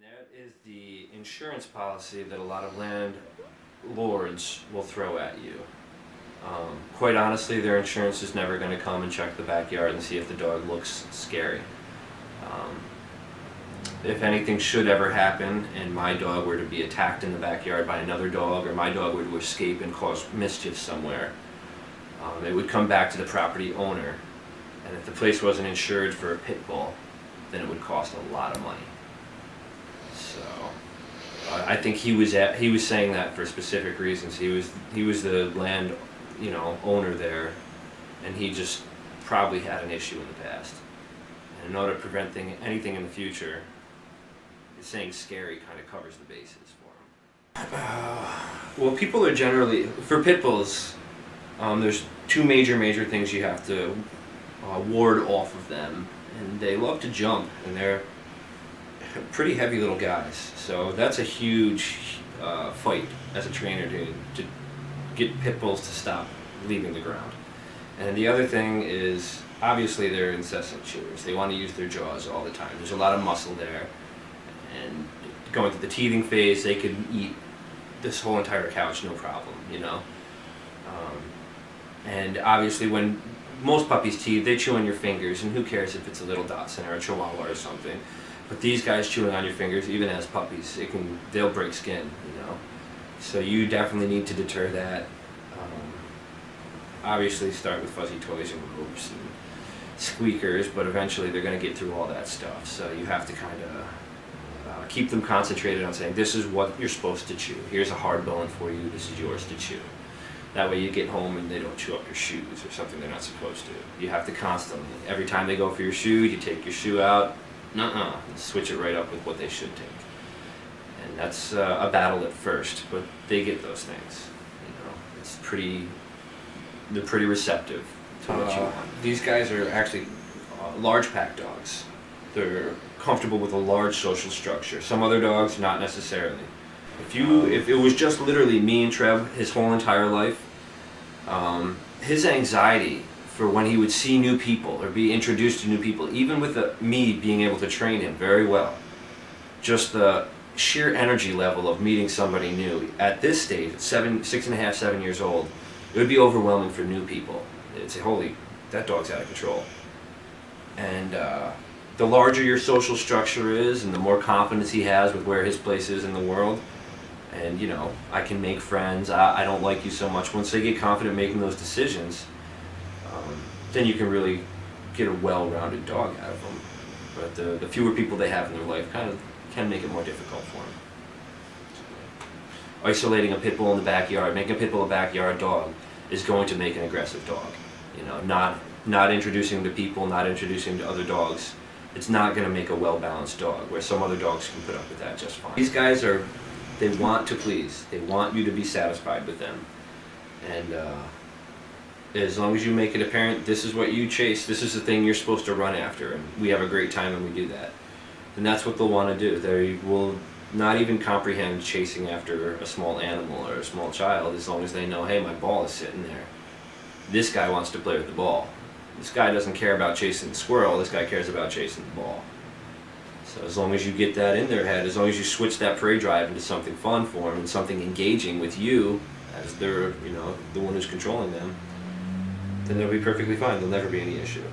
that is the insurance policy that a lot of landlords will throw at you. Quite honestly, their insurance is never going to come and check the backyard and see if the dog looks scary. Um, if anything should ever happen and my dog were to be attacked in the backyard by another dog, or my dog were to escape and cause mischief somewhere, it would come back to the property owner. And if the place wasn't insured for a pit bull, then it would cost a lot of money. So I think he was saying that for specific reasons. He was the land, owner there, and he just probably had an issue in the past. And in order to prevent anything in the future, saying scary kind of covers the bases for him. Well, people are generally, for pit bulls, there's two major things you have to ward off of them, and they love to jump, and they're pretty heavy little guys. So that's a huge fight as a trainer to get pit bulls to stop leaving the ground. And the other thing is, obviously they're incessant chewers. They want to use their jaws all the time. There's a lot of muscle there, and going through the teething phase, they could eat this whole entire couch no problem, and obviously when most puppies teeth, they chew on your fingers, and who cares if it's a little Dachshund or a Chihuahua or something. But these guys chewing on your fingers, even as puppies, they'll break skin, So you definitely need to deter that. Obviously start with fuzzy toys and ropes and squeakers, but eventually they're going to get through all that stuff. So you have to kind of keep them concentrated on saying, this is what you're supposed to chew. Here's a hard bone for you, this is yours to chew. That way you get home and they don't chew up your shoes or something they're not supposed to. You have to constantly, every time they go for your shoe, you take your shoe out, switch it right up with what they should take. And that's a battle at first, but they get those things. They're pretty receptive to what you want. These guys are actually large pack dogs. They're comfortable with a large social structure. Some other dogs, not necessarily. If it was just literally me and Trev his whole entire life, his anxiety for when he would see new people or be introduced to new people, even with me being able to train him very well, just the sheer energy level of meeting somebody new at this stage, at 6.5, 7 years old, it would be overwhelming for new people. It'd say, holy, that dog's out of control. And the larger your social structure is and the more confidence he has with where his place is in the world, and I can make friends, I don't like you so much. Once they get confident making those decisions, then you can really get a well-rounded dog out of them. But the fewer people they have in their life kind of can make it more difficult for them. Isolating a pit bull in the backyard, making a pit bull a backyard dog, is going to make an aggressive dog. Not introducing to people, not introducing to other dogs, it's not going to make a well-balanced dog, where some other dogs can put up with that just fine. These guys they want to please. They want you to be satisfied with them. And as long as you make it apparent, this is what you chase, this is the thing you're supposed to run after, and we have a great time when we do that, then that's what they'll want to do. They will not even comprehend chasing after a small animal or a small child, as long as they know, hey, my ball is sitting there. This guy wants to play with the ball. This guy doesn't care about chasing the squirrel, this guy cares about chasing the ball. So as long as you get that in their head, as long as you switch that prey drive into something fun for them and something engaging with you as they're, the one who's controlling them, then they'll be perfectly fine. There'll never be any issue.